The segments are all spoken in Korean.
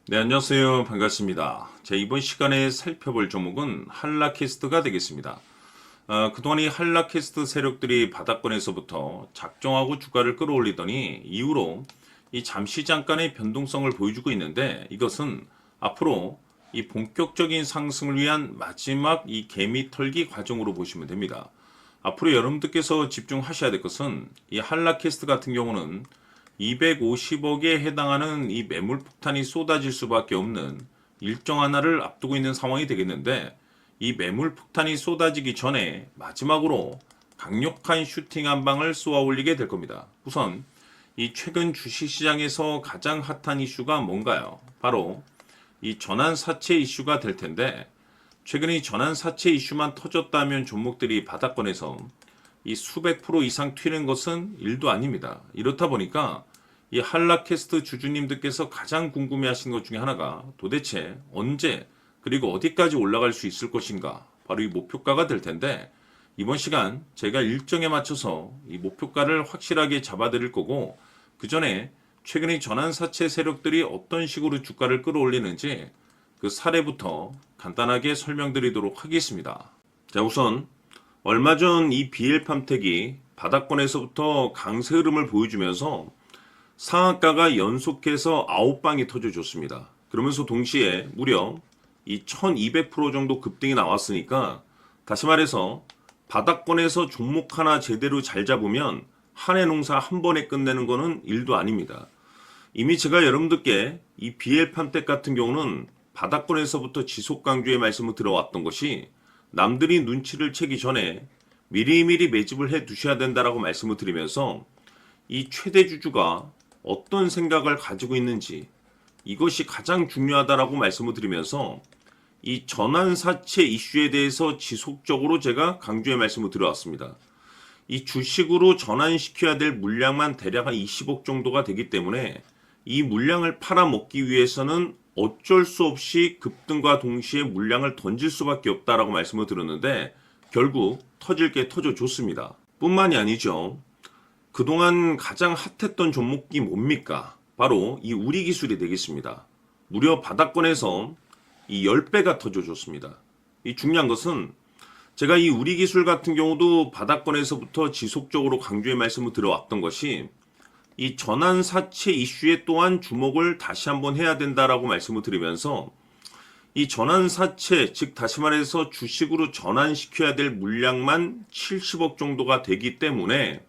네, 안녕하세요. 반갑습니다. 이번 시간에 살펴볼 종목은 한라캐스트가 되겠습니다. 그동안 이 한라캐스트 세력들이 바닥권에서부터 작정하고 주가를 끌어올리더니 이후로 이 잠깐의 변동성을 보여주고 있는데 이것은 앞으로 이 본격적인 상승을 위한 마지막 이 개미 털기 과정으로 보시면 됩니다. 앞으로 여러분들께서 집중하셔야 될 것은 이 한라캐스트 같은 경우는 250억에 해당하는 이 매물 폭탄이 쏟아질 수밖에 없는 일정 하나를 앞두고 있는 상황이 되겠는데 이 매물 폭탄이 쏟아지기 전에 마지막으로 강력한 슈팅 한 방을 쏘아 올리게 될 겁니다. 우선 이 최근 주식시장에서 가장 핫한 이슈가 뭔가요? 바로 이 전환사채 이슈가 될 텐데 최근 이 전환사채 이슈만 터졌다면 종목들이 바닥권에서 이 수백 프로 이상 튀는 것은 일도 아닙니다. 이렇다 보니까 이 한라캐스트 주주님들께서 가장 궁금해 하시는 것 중에 하나가 도대체 언제 그리고 어디까지 올라갈 수 있을 것인가, 바로 이 목표가가 될 텐데 이번 시간 제가 일정에 맞춰서 이 목표가를 확실하게 잡아드릴 거고 그 전에 최근의 전환사채 세력들이 어떤 식으로 주가를 끌어올리는지 그 사례부터 간단하게 설명드리도록 하겠습니다. 자, 우선 얼마 전 이 BL팜텍이 바닥권에서부터 강세 흐름을 보여주면서 상한가가 연속해서 9방이 터져줬습니다. 그러면서 동시에 무려 이 1200% 정도 급등이 나왔으니까 다시 말해서 바닥권에서 종목 하나 제대로 잘 잡으면 한 해 농사 한 번에 끝내는 거는 일도 아닙니다. 이미 제가 여러분들께 이 BL팜텍 같은 경우는 바닥권에서부터 지속 강조의 말씀을 들어왔던 것이 남들이 눈치를 채기 전에 미리미리 매집을 해 두셔야 된다라고 말씀을 드리면서 이 최대 주주가 어떤 생각을 가지고 있는지 이것이 가장 중요하다라고 말씀을 드리면서 이 전환사채 이슈에 대해서 지속적으로 제가 강조의 말씀을 드려왔습니다. 이 주식으로 전환시켜야 될 물량만 대략 한 20억 정도가 되기 때문에 이 물량을 팔아먹기 위해서는 어쩔 수 없이 급등과 동시에 물량을 던질 수밖에 없다라고 말씀을 드렸는데 결국 터질 게 터져줬습니다. 뿐만이 아니죠. 그동안 가장 핫했던 종목이 뭡니까? 바로 이 우리기술이 되겠습니다. 무려 바닥권에서 이 10배가 터져줬습니다. 이 중요한 것은 제가 이 우리기술 같은 경우도 바닥권에서부터 지속적으로 강조의 말씀을 드려왔던 것이 이 전환사채 이슈에 또한 주목을 다시 한번 해야 된다라고 말씀을 드리면서 이 전환사채, 즉 다시 말해서 주식으로 전환시켜야 될 물량만 70억 정도가 되기 때문에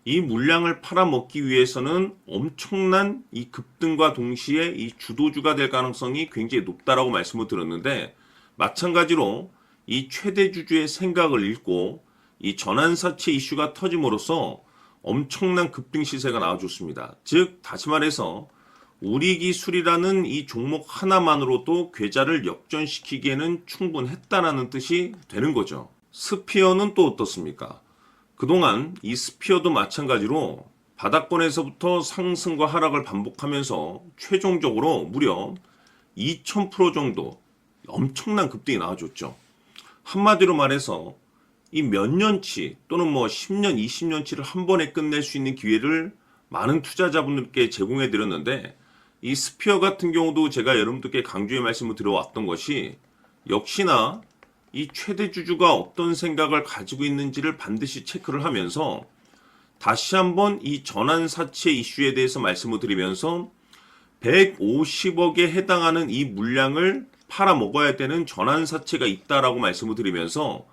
이 물량을 팔아먹기 위해서는 엄청난 이 급등과 동시에 이 주도주가 될 가능성이 굉장히 높다라고 말씀을 드렸는데 마찬가지로 이 최대 주주의 생각을 읽고 이 전환사채 이슈가 터짐으로써 엄청난 급등 시세가 나와줬습니다. 즉 다시 말해서 우리기술이라는 이 종목 하나만으로도 계좌를 역전시키기에는 충분했다라는 뜻이 되는 거죠. 스피어는 또 어떻습니까? 그동안 이 스피어도 마찬가지로 바닥권에서부터 상승과 하락을 반복하면서 최종적으로 무려 2000% 정도 엄청난 급등이 나와줬죠. 한마디로 말해서 이 몇 년치 또는 뭐 10년, 20년치를 한 번에 끝낼 수 있는 기회를 많은 투자자분들께 제공해 드렸는데 이 스피어 같은 경우도 제가 여러분들께 강조의 말씀을 드려왔던 것이 역시나 이 최대 주주가 어떤 생각을 가지고 있는지를 반드시 체크를 하면서 다시 한번 이 전환사채 이슈에 대해서 말씀을 드리면서 150억에 해당하는 이 물량을 팔아먹어야 되는 전환사채가 있다라고 말씀을 드리면서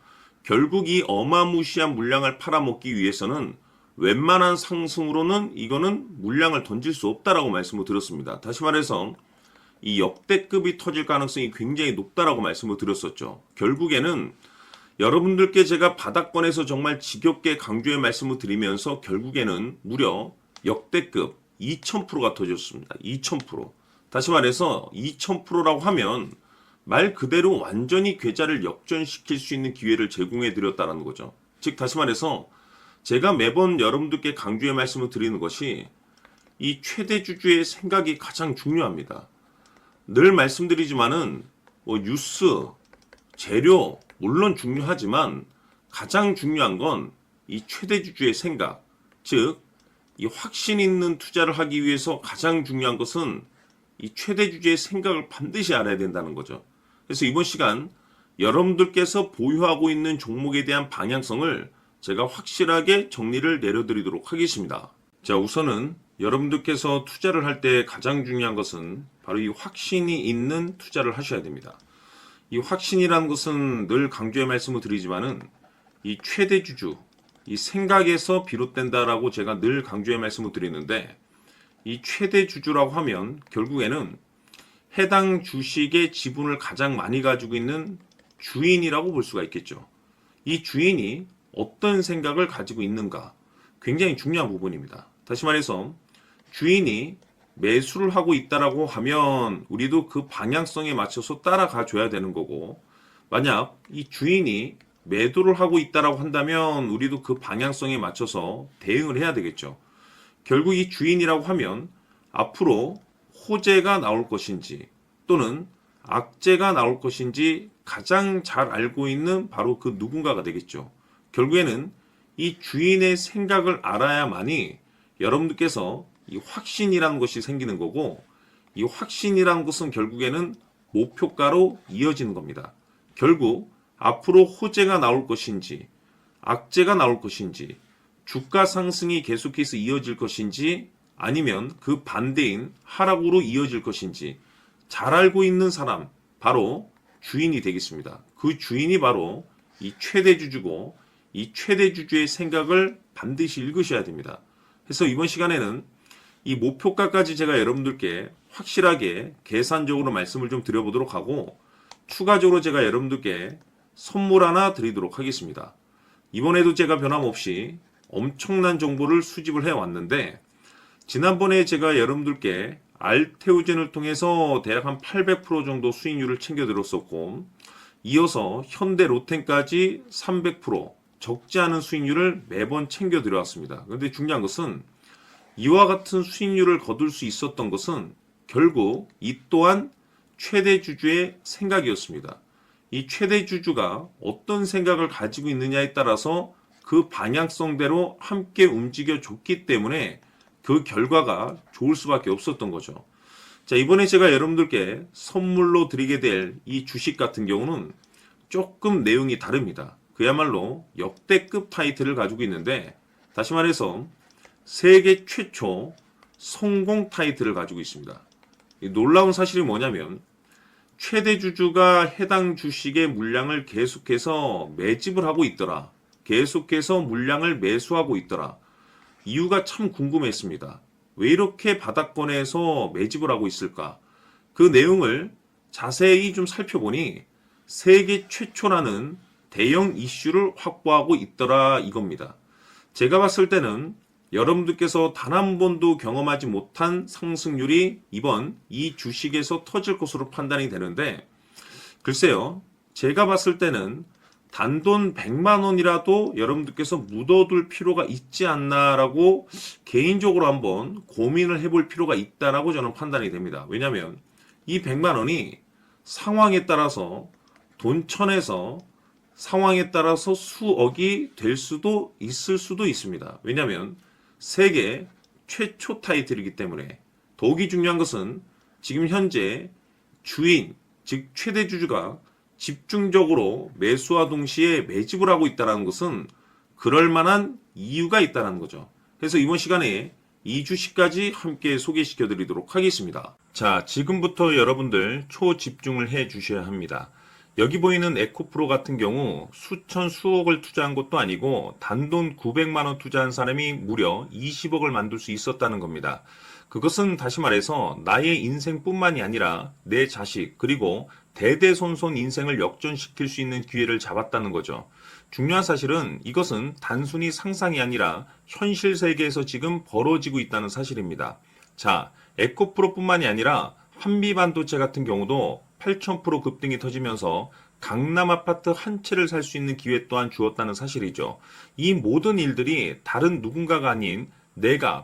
결국 이 어마무시한 물량을 팔아먹기 위해서는 웬만한 상승으로는 이거는 물량을 던질 수 없다라고 말씀을 드렸습니다. 다시 말해서 이 역대급이 터질 가능성이 굉장히 높다라고 말씀을 드렸었죠. 결국에는 여러분들께 제가 바닥권에서 정말 지겹게 강조의 말씀을 드리면서 결국에는 무려 역대급 2000%가 터졌습니다. 2000%. 다시 말해서 2000%라고 하면 말 그대로 완전히 계좌를 역전시킬 수 있는 기회를 제공해 드렸다는 거죠. 즉 다시 말해서 제가 매번 여러분들께 강조의 말씀을 드리는 것이 이 최대 주주의 생각이 가장 중요합니다. 늘 말씀드리지만은 뭐 뉴스, 재료 물론 중요하지만 가장 중요한 건 이 최대 주주의 생각, 즉 이 확신 있는 투자를 하기 위해서 가장 중요한 것은 이 최대 주주의 생각을 반드시 알아야 된다는 거죠. 그래서 이번 시간 여러분들께서 보유하고 있는 종목에 대한 방향성을 제가 확실하게 정리를 내려드리도록 하겠습니다. 자, 우선은 여러분들께서 투자를 할 때 가장 중요한 것은 바로 이 확신이 있는 투자를 하셔야 됩니다. 이 확신이라는 것은 늘 강조의 말씀을 드리지만은 이 최대 주주, 이 생각에서 비롯된다라고 제가 늘 강조의 말씀을 드리는데, 이 최대 주주라고 하면 결국에는 해당 주식의 지분을 가장 많이 가지고 있는 주인이라고 볼 수가 있겠죠. 이 주인이 어떤 생각을 가지고 있는가, 굉장히 중요한 부분입니다. 다시 말해서 주인이 매수를 하고 있다라고 하면 우리도 그 방향성에 맞춰서 따라가 줘야 되는 거고, 만약 이 주인이 매도를 하고 있다라고 한다면 우리도 그 방향성에 맞춰서 대응을 해야 되겠죠. 결국 이 주인이라고 하면 앞으로 호재가 나올 것인지 또는 악재가 나올 것인지 가장 잘 알고 있는 바로 그 누군가가 되겠죠. 결국에는 이 주인의 생각을 알아야만이 여러분들께서 이 확신이라는 것이 생기는 거고, 이 확신이라는 것은 결국에는 목표가로 이어지는 겁니다. 결국 앞으로 호재가 나올 것인지 악재가 나올 것인지 주가 상승이 계속해서 이어질 것인지 아니면 그 반대인 하락으로 이어질 것인지 잘 알고 있는 사람, 바로 주인이 되겠습니다. 그 주인이 바로 이 최대 주주고, 이 최대 주주의 생각을 반드시 읽으셔야 됩니다. 그래서 이번 시간에는 이 목표가까지 제가 여러분들께 확실하게 계산적으로 말씀을 좀 드려보도록 하고, 추가적으로 제가 여러분들께 선물 하나 드리도록 하겠습니다. 이번에도 제가 변함없이 엄청난 정보를 수집을 해왔는데, 지난번에 제가 여러분들께 알테오젠을 통해서 대략 한 800% 정도 수익률을 챙겨드렸었고, 이어서 현대 로템까지 300% 적지 않은 수익률을 매번 챙겨드려왔습니다. 그런데 중요한 것은 이와 같은 수익률을 거둘 수 있었던 것은 결국 이 또한 최대 주주의 생각이었습니다. 이 최대 주주가 어떤 생각을 가지고 있느냐에 따라서 그 방향성대로 함께 움직여 줬기 때문에 그 결과가 좋을 수밖에 없었던 거죠. 자, 이번에 제가 여러분들께 선물로 드리게 될 이 주식 같은 경우는 조금 내용이 다릅니다. 그야말로 역대급 타이틀을 가지고 있는데, 다시 말해서 세계 최초 성공 타이틀을 가지고 있습니다. 이 놀라운 사실이 뭐냐면 최대 주주가 해당 주식의 물량을 계속해서 매집을 하고 있더라. 계속해서 물량을 매수하고 있더라. 이유가 참 궁금했습니다. 왜 이렇게 바닥권에서 매집을 하고 있을까? 그 내용을 자세히 좀 살펴보니 세계 최초라는 대형 이슈를 확보하고 있더라 이겁니다. 제가 봤을 때는 여러분들께서 단 한 번도 경험하지 못한 상승률이 이번 이 주식에서 터질 것으로 판단이 되는데, 글쎄요, 제가 봤을 때는 단돈 100만 원이라도 여러분들께서 묻어둘 필요가 있지 않나라고 개인적으로 한번 고민을 해볼 필요가 있다라고 저는 판단이 됩니다. 왜냐하면 이 100만 원이 상황에 따라서 돈천에서 상황에 따라서 수억이 될 수도 있을 수도 있습니다. 왜냐하면 세계 최초 타이틀이기 때문에. 더욱이 중요한 것은 지금 현재 주인, 즉 최대 주주가 집중적으로 매수와 동시에 매집을 하고 있다는 것은 그럴 만한 이유가 있다는 거죠. 그래서 이번 시간에 이 주식까지 함께 소개시켜 드리도록 하겠습니다. 자, 지금부터 여러분들 초집중을 해 주셔야 합니다. 여기 보이는 에코프로 같은 경우 수천 수억을 투자한 것도 아니고 단돈 900만 원 투자한 사람이 무려 20억을 만들 수 있었다는 겁니다. 그것은 다시 말해서 나의 인생뿐만이 아니라 내 자식 그리고 대대손손 인생을 역전시킬 수 있는 기회를 잡았다는 거죠. 중요한 사실은 이것은 단순히 상상이 아니라 현실 세계에서 지금 벌어지고 있다는 사실입니다. 자, 에코프로뿐만이 아니라 한미반도체 같은 경우도 8,000% 급등이 터지면서 강남 아파트 한 채를 살 수 있는 기회 또한 주었다는 사실이죠. 이 모든 일들이 다른 누군가가 아닌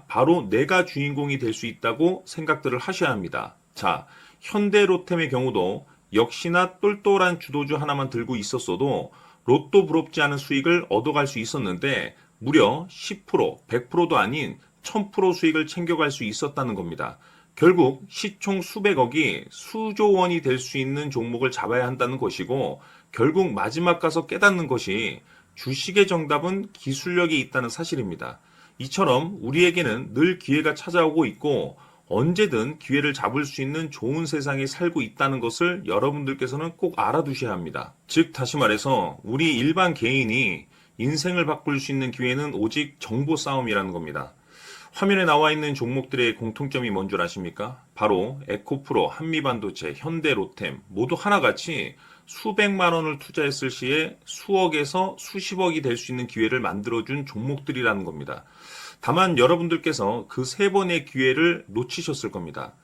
바로 내가 주인공이 될 수 있다고 생각들을 하셔야 합니다. 자, 현대로템의 경우도 역시나 똘똘한 주도주 하나만 들고 있었어도 로또 부럽지 않은 수익을 얻어갈 수 있었는데 무려 10%, 100%도 아닌 1000% 수익을 챙겨갈 수 있었다는 겁니다. 결국 시총 수백억이 수조 원이 될 수 있는 종목을 잡아야 한다는 것이고, 결국 마지막 가서 깨닫는 것이 주식의 정답은 기술력이 있다는 사실입니다. 이처럼 우리에게는 늘 기회가 찾아오고 있고 언제든 기회를 잡을 수 있는 좋은 세상에 살고 있다는 것을 여러분들께서는 꼭 알아두셔야 합니다. 즉 다시 말해서 우리 일반 개인이 인생을 바꿀 수 있는 기회는 오직 정보 싸움이라는 겁니다. 화면에 나와 있는 종목들의 공통점이 뭔 줄 아십니까? 바로 에코프로, 한미반도체, 현대로템 모두 하나같이 수백만 원을 투자했을 시에 수억에서 수십억이 될 수 있는 기회를 만들어준 종목들이라는 겁니다. 다만 여러분들께서 그 세 번의 기회를 놓치셨을 겁니다.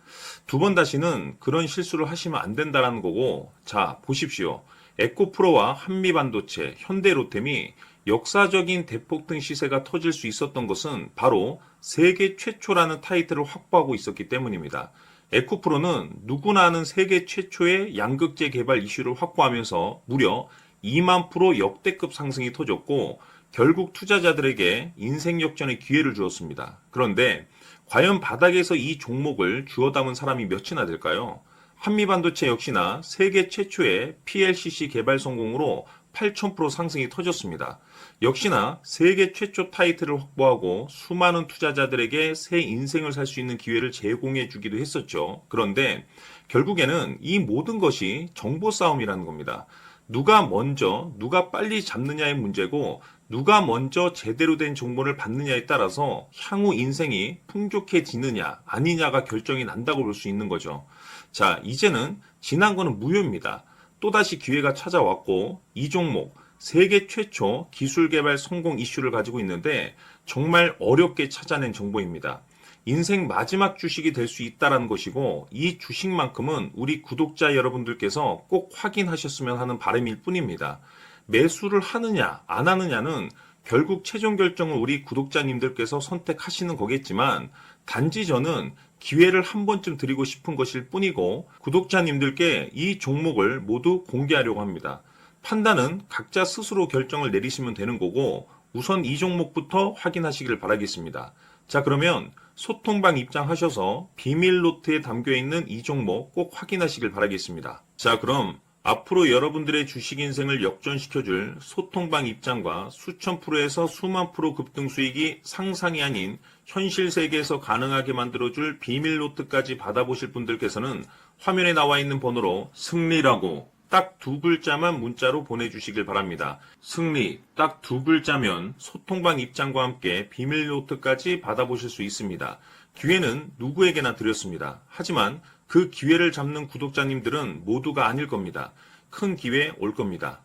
두 번 다시는 그런 실수를 하시면 안 된다는 거고, 자 보십시오. 에코프로와 한미반도체, 현대로템이 역사적인 대폭등 시세가 터질 수 있었던 것은 바로 세계 최초라는 타이틀을 확보하고 있었기 때문입니다. 에코프로는 누구나 아는 세계 최초의 양극재 개발 이슈를 확보하면서 무려 2만 프로 역대급 상승이 터졌고 결국 투자자들에게 인생 역전의 기회를 주었습니다. 그런데 과연 바닥에서 이 종목을 주워 담은 사람이 몇이나 될까요? 한미반도체 역시나 세계 최초의 PLCC 개발 성공으로 8,000% 상승이 터졌습니다. 역시나 세계 최초 타이틀을 확보하고 수많은 투자자들에게 새 인생을 살 수 있는 기회를 제공해 주기도 했었죠. 그런데 결국에는 이 모든 것이 정보 싸움이라는 겁니다. 누가 먼저, 누가 빨리 잡느냐의 문제고 누가 먼저 제대로 된 정보를 받느냐에 따라서 향후 인생이 풍족해지느냐 아니냐가 결정이 난다고 볼 수 있는 거죠. 자, 이제는 지난 거는 무효입니다. 또다시 기회가 찾아왔고 이 종목 세계 최초 기술 개발 성공 이슈를 가지고 있는데 정말 어렵게 찾아낸 정보입니다. 인생 마지막 주식이 될 수 있다는 것이고 이 주식만큼은 우리 구독자 여러분들께서 꼭 확인하셨으면 하는 바람일 뿐입니다. 매수를 하느냐 안 하느냐는 결국 최종 결정을 우리 구독자님들께서 선택하시는 거겠지만 단지 저는 기회를 한 번쯤 드리고 싶은 것일 뿐이고 구독자님들께 이 종목을 모두 공개하려고 합니다. 판단은 각자 스스로 결정을 내리시면 되는 거고 우선 이 종목부터 확인하시길 바라겠습니다. 자, 그러면 소통방 입장하셔서 비밀 노트에 담겨있는 이 종목 꼭 확인하시길 바라겠습니다. 자, 그럼 앞으로 여러분들의 주식 인생을 역전시켜줄 소통방 입장과 수천 프로에서 수만 프로 급등 수익이 상상이 아닌 현실 세계에서 가능하게 만들어줄 비밀 노트까지 받아보실 분들께서는 화면에 나와 있는 번호로 승리라고 딱 두 글자만 문자로 보내주시길 바랍니다. 승리 딱 두 글자면 소통방 입장과 함께 비밀 노트까지 받아보실 수 있습니다. 기회는 누구에게나 드렸습니다. 하지만 그 기회를 잡는 구독자님들은 모두가 아닐 겁니다. 큰 기회 올 겁니다.